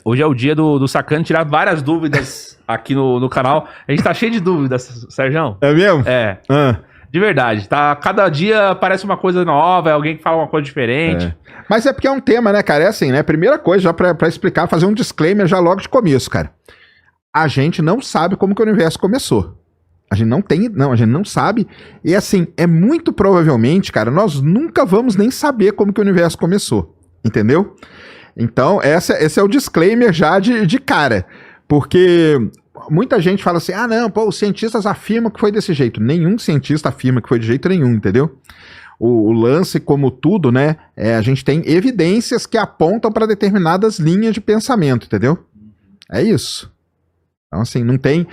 Hoje é o dia do Sacani tirar várias dúvidas aqui no canal. A gente tá cheio de dúvidas, Sérgio. É mesmo? É. De verdade. Cada dia aparece uma coisa nova, é alguém que fala uma coisa diferente. Mas é porque é um tema, né, cara? É assim, né? Primeira coisa, já pra explicar, fazer um disclaimer já logo de começo, cara. A gente não sabe como que o universo começou. A gente a gente não sabe. E assim, é muito provavelmente, cara, nós nunca vamos nem saber como que o universo começou. Entendeu? Então, esse é o disclaimer já de cara. Porque muita gente fala assim, não, pô, os cientistas afirmam que foi desse jeito. Nenhum cientista afirma que foi de jeito nenhum, entendeu? O lance, como tudo, né, a gente tem evidências que apontam para determinadas linhas de pensamento, entendeu? É isso. Então, assim, não tem...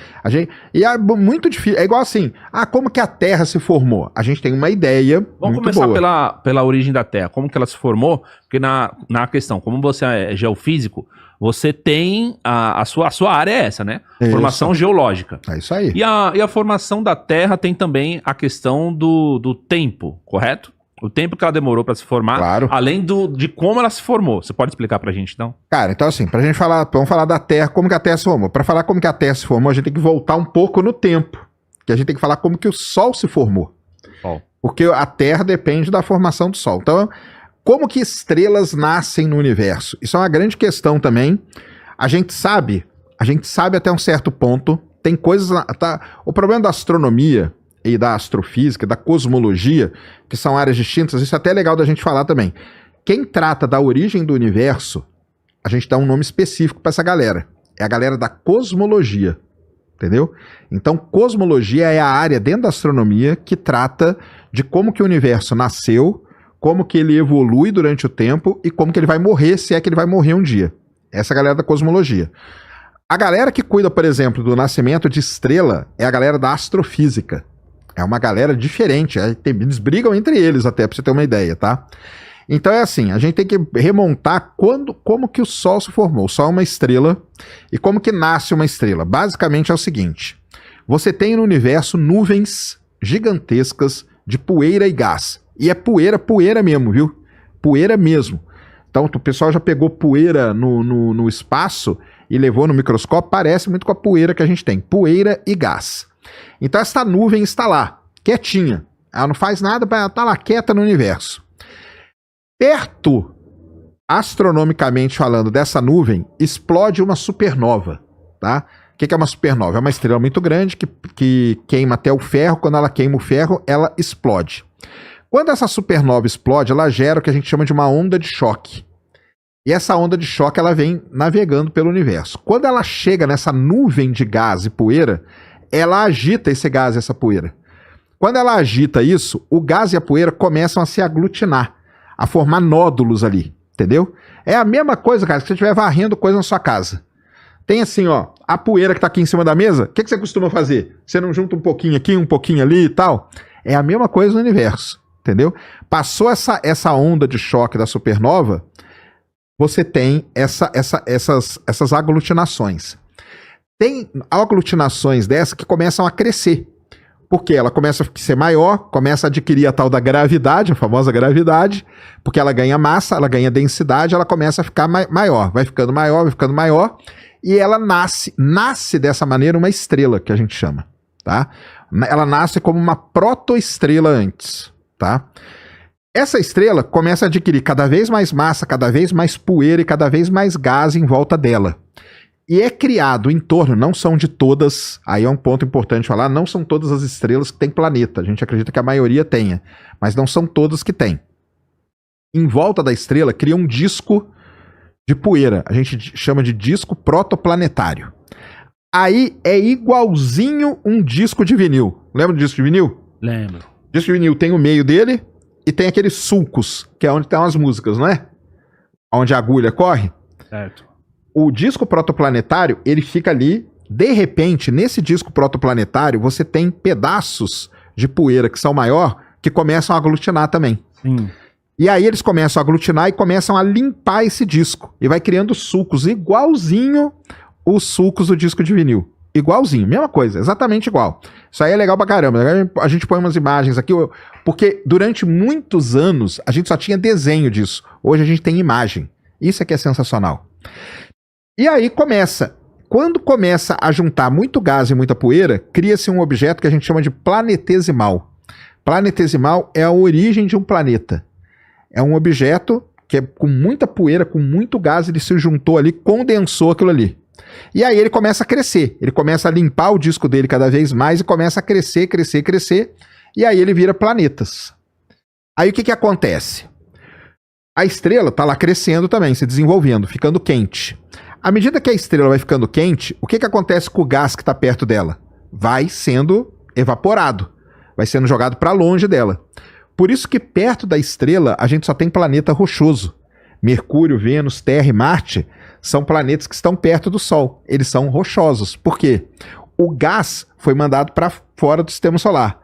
E é muito difícil. É igual assim, como que a Terra se formou? A gente tem uma ideia. Vamos começar pela origem da Terra. Como que ela se formou? Porque na questão, como você é geofísico, você tem a sua área é essa, né? Formação geológica. É isso aí. E a formação da Terra tem também a questão do tempo, correto? O tempo que ela demorou para se formar, claro. Além de como ela se formou. Você pode explicar pra gente, então? Cara, então assim, pra gente falar, vamos falar da Terra, como que a Terra se formou. Pra falar como que a Terra se formou, a gente tem que voltar um pouco no tempo. Que a gente tem que falar como que o Sol se formou. Porque a Terra depende da formação do Sol. Então, como que estrelas nascem no universo? Isso é uma grande questão também. A gente sabe até um certo ponto, tem coisas... O problema da astronomia e da astrofísica, da cosmologia, que são áreas distintas, isso é até legal da gente falar também. Quem trata da origem do universo, a gente dá um nome específico para essa galera. É a galera da cosmologia, entendeu? Então, cosmologia é a área dentro da astronomia que trata de como que o universo nasceu, como que ele evolui durante o tempo e como que ele vai morrer, se é que ele vai morrer um dia. Essa é a galera da cosmologia. A galera que cuida, por exemplo, do nascimento de estrela é a galera da astrofísica. É uma galera diferente, eles brigam entre eles até, pra você ter uma ideia, tá? Então é assim, a gente tem que remontar como que o Sol se formou. O Sol é uma estrela, e como que nasce uma estrela? Basicamente é o seguinte, você tem no universo nuvens gigantescas de poeira e gás. E é poeira mesmo, viu? Poeira mesmo. Então o pessoal já pegou poeira no espaço e levou no microscópio, parece muito com a poeira que a gente tem. Poeira e gás. Então essa nuvem está lá, quietinha. Ela não faz nada, ela está lá quieta no universo. Perto, astronomicamente falando, dessa nuvem, explode uma supernova. Tá? O que é uma supernova? É uma estrela muito grande que queima até o ferro. Quando ela queima o ferro, ela explode. Quando essa supernova explode, ela gera o que a gente chama de uma onda de choque. E essa onda de choque ela vem navegando pelo universo. Quando ela chega nessa nuvem de gás e poeira, ela agita esse gás e essa poeira. Quando ela agita isso, o gás e a poeira começam a se aglutinar, a formar nódulos ali, entendeu? É a mesma coisa, cara, que você estiver varrendo coisa na sua casa. Tem assim, ó, a poeira que tá aqui em cima da mesa, o que você costuma fazer? Você não junta um pouquinho aqui, um pouquinho ali e tal? É a mesma coisa no universo, entendeu? Passou essa onda de choque da supernova, você tem essas aglutinações. Tem aglutinações dessas que começam a crescer, porque ela começa a ser maior, começa a adquirir a tal da gravidade, a famosa gravidade, porque ela ganha massa, ela ganha densidade, ela começa a ficar maior, vai ficando maior, e ela nasce dessa maneira uma estrela, que a gente chama, tá? Ela nasce como uma protoestrela antes, tá? Essa estrela começa a adquirir cada vez mais massa, cada vez mais poeira e cada vez mais gás em volta dela. E é criado em torno, não são de todas, aí é um ponto importante falar, não são todas as estrelas que têm planeta, a gente acredita que a maioria tenha, mas não são todas que têm. Em volta da estrela cria um disco de poeira, a gente chama de disco protoplanetário. Aí é igualzinho um disco de vinil. Lembra do disco de vinil? Lembro. O disco de vinil tem o meio dele e tem aqueles sulcos, que é onde estão as músicas, não é? Onde a agulha corre. Certo. O disco protoplanetário, ele fica ali, de repente, nesse disco protoplanetário, você tem pedaços de poeira que são maior, que começam a aglutinar também. Sim. E aí eles começam a aglutinar e começam a limpar esse disco. E vai criando sulcos igualzinho os sulcos do disco de vinil. Igualzinho, mesma coisa, exatamente igual. Isso aí é legal pra caramba. A gente põe umas imagens aqui, porque durante muitos anos a gente só tinha desenho disso. Hoje a gente tem imagem. Isso é que é sensacional. E aí começa. Quando começa a juntar muito gás e muita poeira, cria-se um objeto que a gente chama de planetesimal. Planetesimal é a origem de um planeta. É um objeto que é com muita poeira, com muito gás, ele se juntou ali, condensou aquilo ali. E aí ele começa a crescer, ele começa a limpar o disco dele cada vez mais e começa a crescer, crescer, crescer, e aí ele vira planetas. Aí o que acontece? A estrela está lá crescendo também, se desenvolvendo, ficando quente. À medida que a estrela vai ficando quente, o que acontece com o gás que está perto dela? Vai sendo evaporado, vai sendo jogado para longe dela. Por isso que perto da estrela a gente só tem planeta rochoso. Mercúrio, Vênus, Terra e Marte são planetas que estão perto do Sol. Eles são rochosos. Por quê? O gás foi mandado para fora do sistema solar.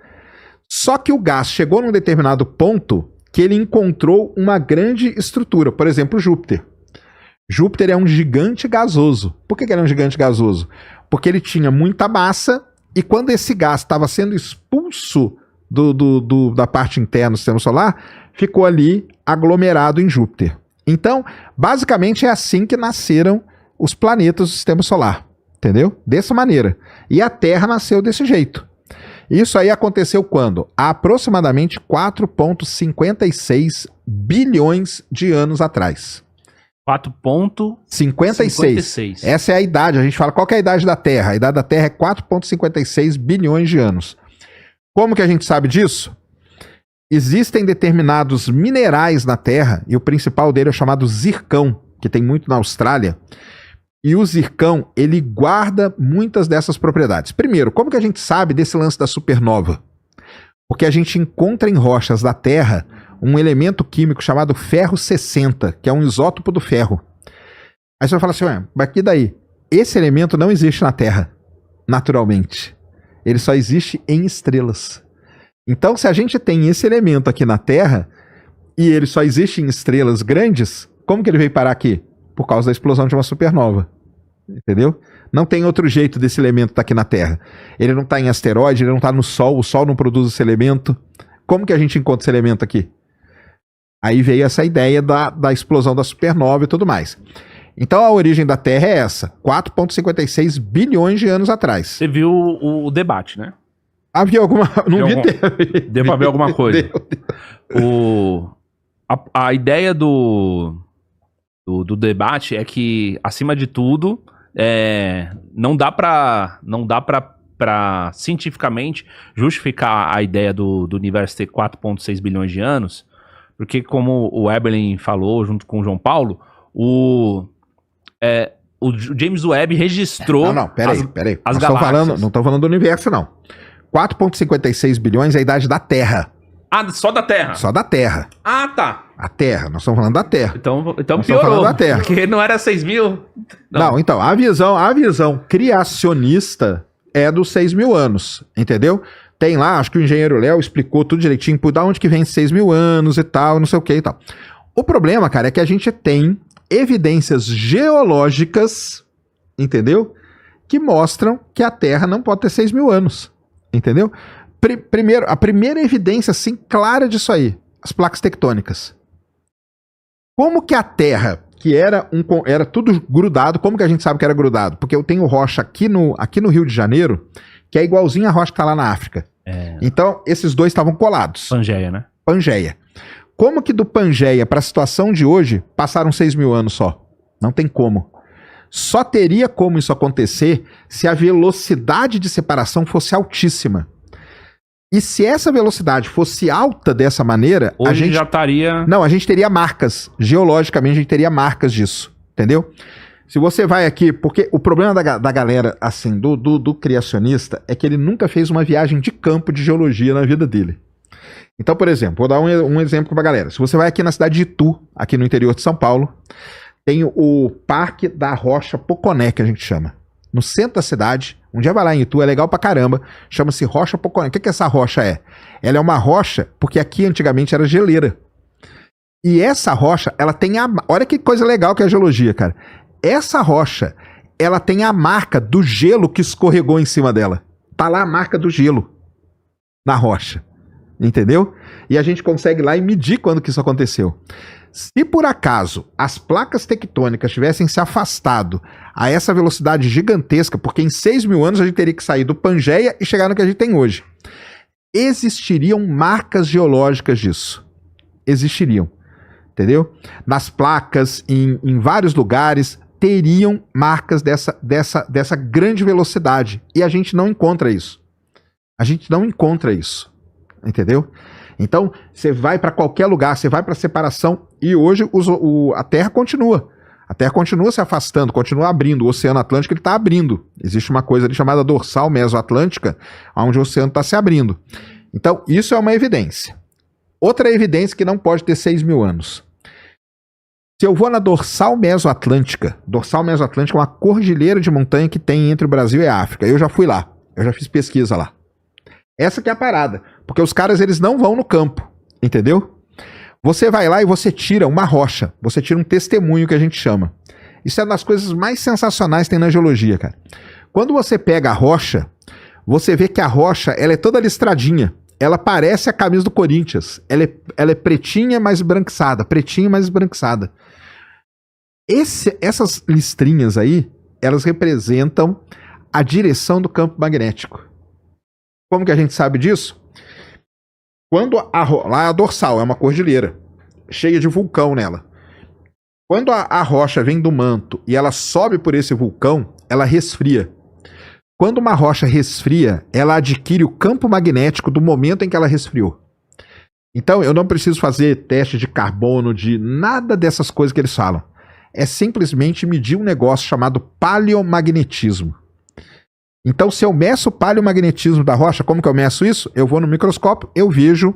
Só que o gás chegou num determinado ponto que ele encontrou uma grande estrutura. Por exemplo, Júpiter. Júpiter é um gigante gasoso. Por que ele é um gigante gasoso? Porque ele tinha muita massa e quando esse gás estava sendo expulso da parte interna do sistema solar, ficou ali aglomerado em Júpiter. Então, basicamente é assim que nasceram os planetas do sistema solar, entendeu? Dessa maneira. E a Terra nasceu desse jeito. Isso aí aconteceu quando? Há aproximadamente 4,56 bilhões de anos atrás. 4,56. Essa é a idade. A gente fala, qual que é a idade da Terra? A idade da Terra é 4,56 bilhões de anos. Como que a gente sabe disso? Existem determinados minerais na Terra, e o principal dele é chamado zircão, que tem muito na Austrália. E o zircão, ele guarda muitas dessas propriedades. Primeiro, como que a gente sabe desse lance da supernova? Porque a gente encontra em rochas da Terra um elemento químico chamado ferro 60, que é um isótopo do ferro. Aí você vai falar assim, ué, mas que daí? Esse elemento não existe na Terra, naturalmente. Ele só existe em estrelas. Então, se a gente tem esse elemento aqui na Terra, e ele só existe em estrelas grandes, como que ele veio parar aqui? Por causa da explosão de uma supernova. Entendeu? Não tem outro jeito desse elemento estar aqui na Terra. Ele não está em asteroide, ele não está no Sol, o Sol não produz esse elemento. Como que a gente encontra esse elemento aqui? Aí veio essa ideia da explosão da supernova e tudo mais. Então a origem da Terra é essa, 4,56 bilhões de anos atrás. Você viu o debate, né? Havia alguma... Não vi TV. Deu pra ver alguma coisa. A ideia do debate é que, acima de tudo, não dá pra cientificamente justificar a ideia do universo ter 4,6 bilhões de anos, porque como o Eberlin falou junto com o João Paulo, o James Webb registrou peraí. As galáxias. Não estou falando do universo, não. 4,56 bilhões é a idade da Terra. Ah, só da Terra? Só da Terra. Ah, tá. A Terra, nós estamos falando da Terra. Então nós piorou, da Terra. Porque não era 6 mil? Não, então, a visão criacionista é dos 6 mil anos, entendeu? Tem lá, acho que o engenheiro Léo explicou tudo direitinho, por da onde que vem 6 mil anos e tal, não sei o que e tal. O problema, cara, é que a gente tem evidências geológicas, entendeu? Que mostram que a Terra não pode ter 6 mil anos, entendeu? Primeiro, a primeira evidência, assim, clara disso aí, as placas tectônicas. Como que a Terra, que era tudo grudado, como que a gente sabe que era grudado? Porque eu tenho rocha aqui no Rio de Janeiro, que é igualzinho a rocha que tá lá na África. Então, esses dois estavam colados. Pangeia, né? Pangeia. Como que do Pangeia para a situação de hoje passaram 6 mil anos só? Não tem como. Só teria como isso acontecer se a velocidade de separação fosse altíssima. E se essa velocidade fosse alta dessa maneira, hoje a gente já estaria... Não, a gente teria marcas. Geologicamente, a gente teria marcas disso. Entendeu? Se você vai aqui... Porque o problema da galera, assim, do criacionista, é que ele nunca fez uma viagem de campo de geologia na vida dele. Então, por exemplo, vou dar um exemplo pra galera. Se você vai aqui na cidade de Itu, aqui no interior de São Paulo, tem o Parque da Rocha Poconé, que a gente chama. No centro da cidade, um dia vai lá em Itu, é legal pra caramba, chama-se Rocha Poconé. O que essa rocha é? Ela é uma rocha, porque aqui antigamente era geleira. E essa rocha, ela tem olha que coisa legal que é a geologia, cara. Essa rocha, ela tem a marca do gelo que escorregou em cima dela. Tá lá a marca do gelo na rocha. entendeu? E a gente consegue ir lá e medir quando que isso aconteceu. Se por acaso as placas tectônicas tivessem se afastado a essa velocidade gigantesca, porque em 6 mil anos a gente teria que sair do Pangeia e chegar no que a gente tem hoje, existiriam marcas geológicas disso. Existiriam, entendeu? Nas placas, em vários lugares, teriam marcas dessa grande velocidade. E a gente não encontra isso. A gente não encontra isso, entendeu? Então, você vai para qualquer lugar, você vai para a separação, e hoje a Terra continua. A Terra continua se afastando, continua abrindo. O Oceano Atlântico está abrindo. Existe uma coisa ali chamada dorsal mesoatlântica, onde o oceano está se abrindo. Então, isso é uma evidência. Outra evidência que não pode ter 6 mil anos. Se eu vou na dorsal mesoatlântica é uma cordilheira de montanha que tem entre o Brasil e a África. Eu já fui lá, eu já fiz pesquisa lá. Essa que é a parada, porque os caras eles não vão no campo, entendeu? Você vai lá e você tira uma rocha, você tira um testemunho que a gente chama. Isso é uma das coisas mais sensacionais que tem na geologia, cara. Quando você pega a rocha, você vê que a rocha ela é toda listradinha. Ela parece a camisa do Corinthians. Ela é pretinha, mais esbranquiçada. Pretinha, mais esbranquiçada. Essas listrinhas aí, elas representam a direção do campo magnético. Como que a gente sabe disso? Quando lá a dorsal é uma cordilheira, cheia de vulcão nela. Quando a rocha vem do manto e ela sobe por esse vulcão, ela resfria. Quando uma rocha resfria, ela adquire o campo magnético do momento em que ela resfriou. Então, eu não preciso fazer teste de carbono, de nada dessas coisas que eles falam. É simplesmente medir um negócio chamado paleomagnetismo. Então, se eu meço o paleomagnetismo da rocha, como que eu meço isso? Eu vou no microscópio, eu vejo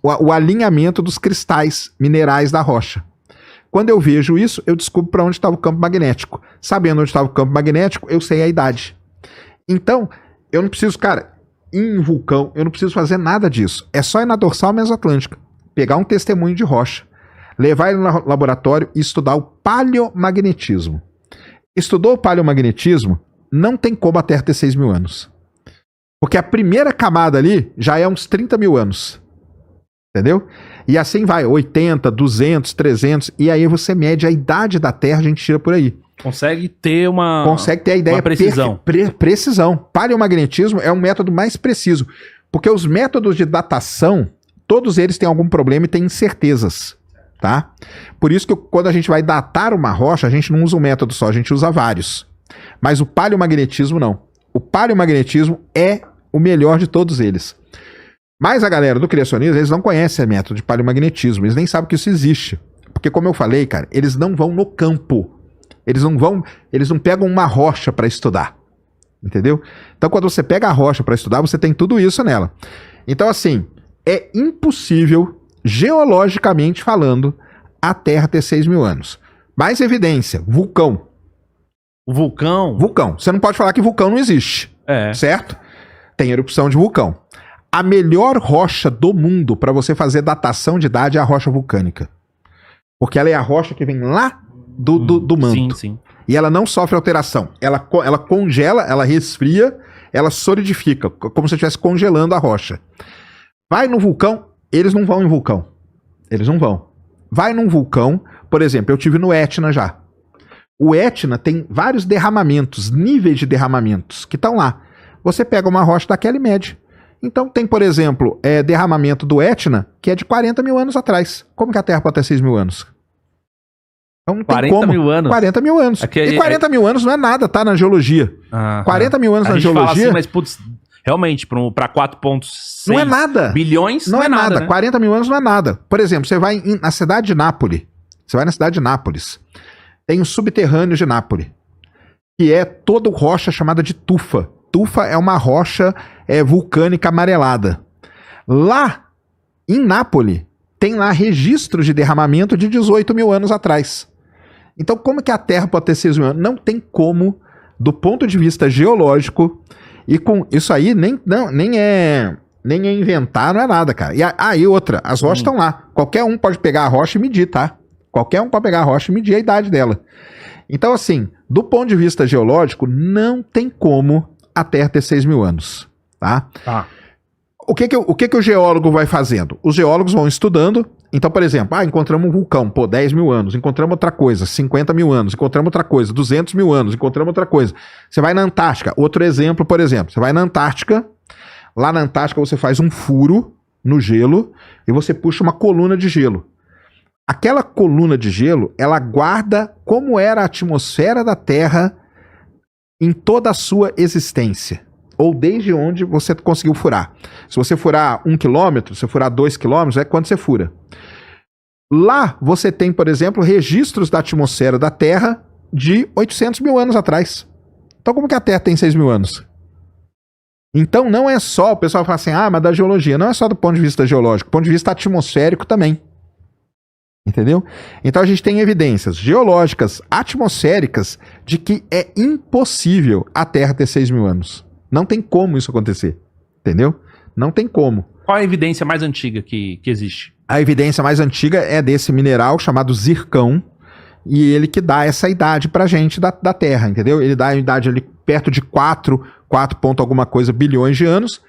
o alinhamento dos cristais minerais da rocha. Quando eu vejo isso, eu descubro para onde estava o campo magnético. Sabendo onde estava o campo magnético, eu sei a idade. Então, eu não preciso, cara, ir em vulcão, eu não preciso fazer nada disso. É só ir na dorsal mesoatlântica, pegar um testemunho de rocha, levar ele no laboratório e estudar o paleomagnetismo. Estudou o paleomagnetismo, não tem como a Terra ter 6 mil anos. Porque a primeira camada ali já é uns 30 mil anos. Entendeu? E assim vai, 80, 200, 300, e aí você mede a idade da Terra, a gente tira por aí. Consegue ter a ideia, uma precisão. Precisão. Paleomagnetismo é um método mais preciso, porque os métodos de datação, todos eles têm algum problema e têm incertezas, tá? Por isso que quando a gente vai datar uma rocha, a gente não usa um método só, a gente usa vários. Mas o paleomagnetismo não. O paleomagnetismo é o melhor de todos eles. Mas a galera do criacionismo, eles não conhecem o método de paleomagnetismo, eles nem sabem que isso existe. Porque como eu falei, cara, eles não vão no campo. Eles não pegam uma rocha para estudar. Entendeu? Então quando você pega a rocha para estudar, você tem tudo isso nela. Então assim, é impossível, geologicamente falando, a Terra ter 6 mil anos. Mais evidência, vulcão. O vulcão? Vulcão. Você não pode falar que vulcão não existe. Certo? Tem erupção de vulcão. A melhor rocha do mundo para você fazer datação de idade é a rocha vulcânica. Porque ela é a rocha que vem lá do manto. Sim. E ela não sofre alteração. Ela congela, ela resfria, ela solidifica, como se estivesse congelando a rocha. Vai no vulcão, eles não vão em vulcão. Eles não vão. Vai num vulcão, por exemplo, eu tive no Etna já. O Etna tem vários derramamentos, níveis de derramamentos, que estão lá. Você pega uma rocha daquela e mede. Então tem, por exemplo, derramamento do Etna, que é de 40 mil anos atrás. Como que a Terra pode ter 6 mil anos? Então não tem 40 mil anos? 40 mil anos. E 40 mil anos não é nada, tá? Na geologia. 40 mil anos na geologia... Fala assim, mas, putz, realmente, para 4,6 não é nada. Bilhões, não é nada. Né? 40 mil anos não é nada. Por exemplo, você vai na cidade de Nápoles. Você vai na cidade de Nápoles. Tem os subterrâneos de Nápoles, que é toda rocha chamada de tufa. Tufa é uma rocha vulcânica amarelada. Lá, em Nápoles, tem lá registros de derramamento de 18 mil anos atrás. Então, como que a Terra pode ter 6 mil anos? Não tem como, do ponto de vista geológico, e com isso aí nem é inventar, não é nada, cara. E outra, as rochas estão lá. Qualquer um pode pegar a rocha e medir, tá? Qualquer um pode pegar a rocha e medir a idade dela. Então, assim, do ponto de vista geológico, não tem como a Terra ter 6 mil anos, tá? o que o geólogo vai fazendo? Os geólogos vão estudando. Então, por exemplo, encontramos um vulcão, 10 mil anos, encontramos outra coisa, 50 mil anos, encontramos outra coisa, 200 mil anos, encontramos outra coisa. Você vai na Antártica, outro exemplo, por exemplo, você vai na Antártica, lá na Antártica você faz um furo no gelo e você puxa uma coluna de gelo. Aquela coluna de gelo, ela guarda como era a atmosfera da Terra em toda a sua existência. Ou desde onde você conseguiu furar. Se você furar 1 quilômetro, se furar 2 quilômetros, é quando você fura. Lá você tem, por exemplo, registros da atmosfera da Terra de 800 mil anos atrás. Então como que a Terra tem 6 mil anos? Então não é só, o pessoal fala assim, mas da geologia. Não é só do ponto de vista geológico, do ponto de vista atmosférico também. Entendeu? Então a gente tem evidências geológicas, atmosféricas, de que é impossível a Terra ter 6 mil anos. Não tem como isso acontecer, entendeu? Não tem como. Qual a evidência mais antiga que existe? A evidência mais antiga é desse mineral chamado zircão, e ele que dá essa idade pra gente da Terra, entendeu? Ele dá a idade ali perto de 4 ponto alguma coisa bilhões de anos.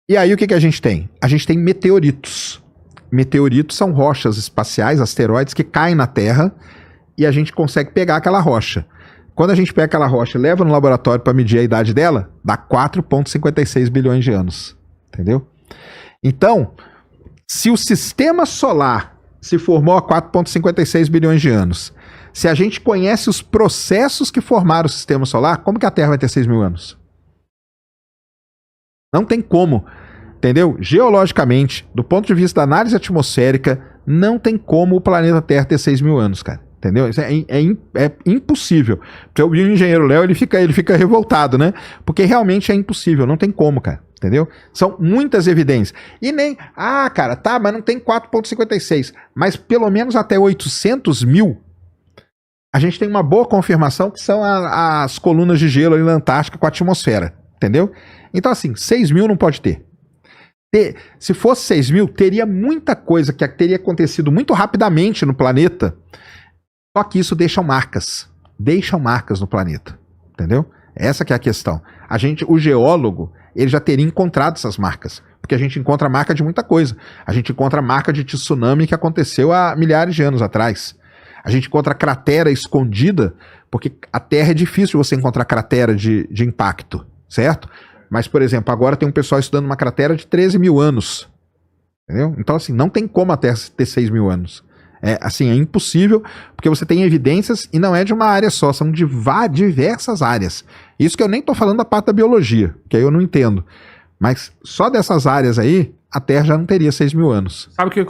E aí o que a gente tem? A gente tem meteoritos. Meteoritos são rochas espaciais, asteroides, que caem na Terra e a gente consegue pegar aquela rocha. Quando a gente pega aquela rocha e leva no laboratório para medir a idade dela, dá 4,56 bilhões de anos. Entendeu? Então, se o sistema solar se formou há 4,56 bilhões de anos, se a gente conhece os processos que formaram o sistema solar, como que a Terra vai ter 6 mil anos? Não tem como. Entendeu? Geologicamente, do ponto de vista da análise atmosférica, não tem como o planeta Terra ter 6 mil anos, cara. Entendeu? Isso é impossível. Porque o engenheiro Léo, ele fica revoltado, né? Porque realmente é impossível, não tem como, cara. Entendeu? São muitas evidências. E nem, cara, tá, mas não tem 4,56. Mas pelo menos até 800 mil, a gente tem uma boa confirmação que são as colunas de gelo ali na Antártica com a atmosfera. Entendeu? Então, assim, 6 mil não pode ter. Se fosse 6 mil, teria muita coisa que teria acontecido muito rapidamente no planeta. Só que isso deixam marcas no planeta, entendeu? Essa que é a questão. O geólogo, ele já teria encontrado essas marcas, porque a gente encontra marca de muita coisa. A gente encontra marca de tsunami que aconteceu há milhares de anos atrás. A gente encontra cratera escondida, porque a Terra é difícil você encontrar cratera de impacto, certo? Mas, por exemplo, agora tem um pessoal estudando uma cratera de 13 mil anos, entendeu? Então, assim, não tem como a Terra ter 6 mil anos. É impossível, porque você tem evidências e não é de uma área só, são de diversas áreas. Isso que eu nem tô falando da parte da biologia, que aí eu não entendo. Mas só dessas áreas aí, a Terra já não teria 6 mil anos. Sabe o que